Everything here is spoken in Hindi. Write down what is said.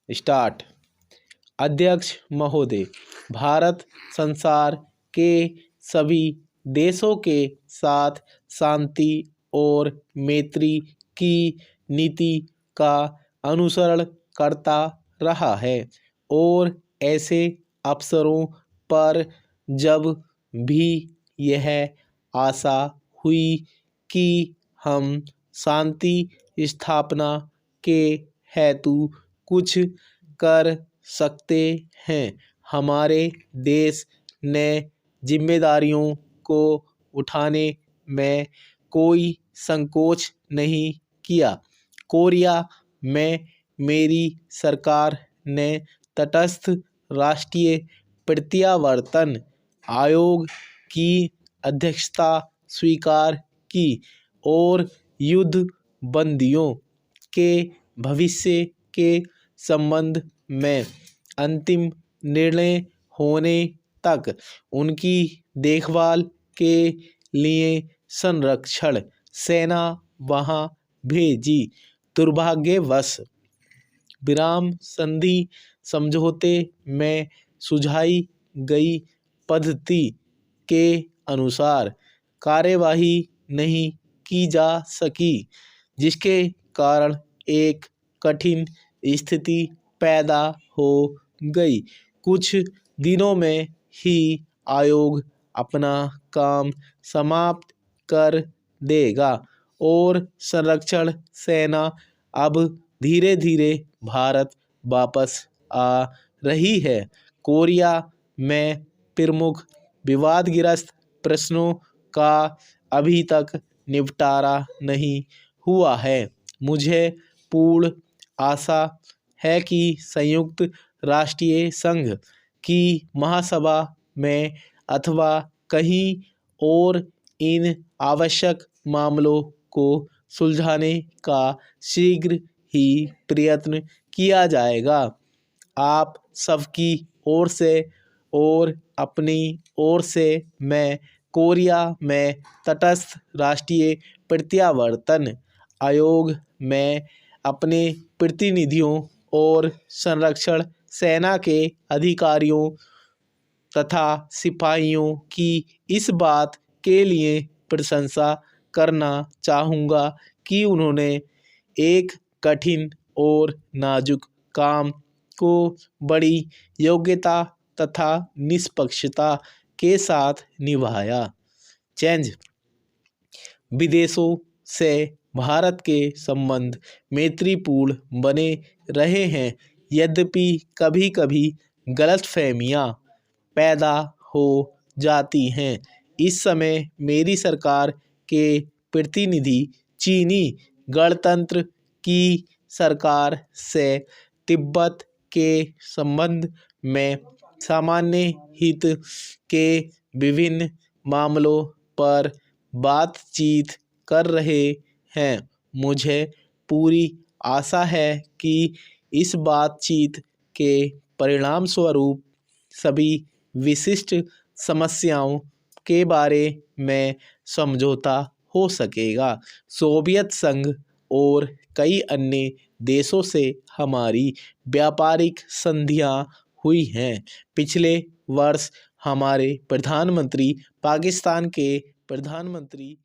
स्टार्ट। अध्यक्ष महोदय, भारत संसार के सभी देशों के साथ शांति और मैत्री की नीति का अनुसरण करता रहा है और ऐसे अवसरों पर जब भी यह आशा हुई कि हम शांति स्थापना के हेतु कुछ कर सकते हैं, हमारे देश ने जिम्मेदारियों को उठाने में कोई संकोच नहीं किया। कोरिया में मेरी सरकार ने तटस्थ राष्ट्रीय प्रत्यावर्तन आयोग की अध्यक्षता स्वीकार की और युद्ध बंदियों के भविष्य के संबंध में अंतिम निर्णय होने तक उनकी देखभाल के लिए संरक्षण सेना वहां भेजी। दुर्भाग्यवश विराम संधि समझौते में सुझाई गई पद्धति के अनुसार कार्यवाही नहीं की जा सकी, जिसके कारण एक कठिन स्थिति पैदा हो गई। कुछ दिनों में ही आयोग अपना काम समाप्त कर देगा और संरक्षण सेना अब धीरे धीरे भारत वापस आ रही है। कोरिया में प्रमुख विवादग्रस्त प्रश्नों का अभी तक निपटारा नहीं हुआ है। मुझे पूर्ण आशा है कि संयुक्त राष्ट्रीय संघ की महासभा में अथवा कहीं और इन आवश्यक मामलों को सुलझाने का शीघ्र ही प्रयत्न किया जाएगा। आप सबकी ओर से और अपनी ओर से मैं कोरिया में तटस्थ राष्ट्रीय प्रत्यावर्तन आयोग में अपने प्रतिनिधियों और संरक्षण सेना के अधिकारियों तथा सिपाहियों की इस बात के लिए प्रशंसा करना चाहूँगा कि उन्होंने एक कठिन और नाजुक काम को बड़ी योग्यता तथा निष्पक्षता के साथ निभाया। चेंज। विदेशों से भारत के संबंध मैत्रीपूर्ण बने रहे हैं, यद्यपि कभी कभी गलतफहमियां पैदा हो जाती हैं। इस समय मेरी सरकार के प्रतिनिधि चीनी गणतंत्र की सरकार से तिब्बत के संबंध में सामान्य हित के विभिन्न मामलों पर बातचीत कर रहे हैं। मुझे पूरी आशा है कि इस बातचीत के परिणाम स्वरूप सभी विशिष्ट समस्याओं के बारे में समझौता हो सकेगा। सोवियत संघ और कई अन्य देशों से हमारी व्यापारिक संधियां हुई हैं। पिछले वर्ष हमारे प्रधानमंत्री पाकिस्तान के प्रधानमंत्री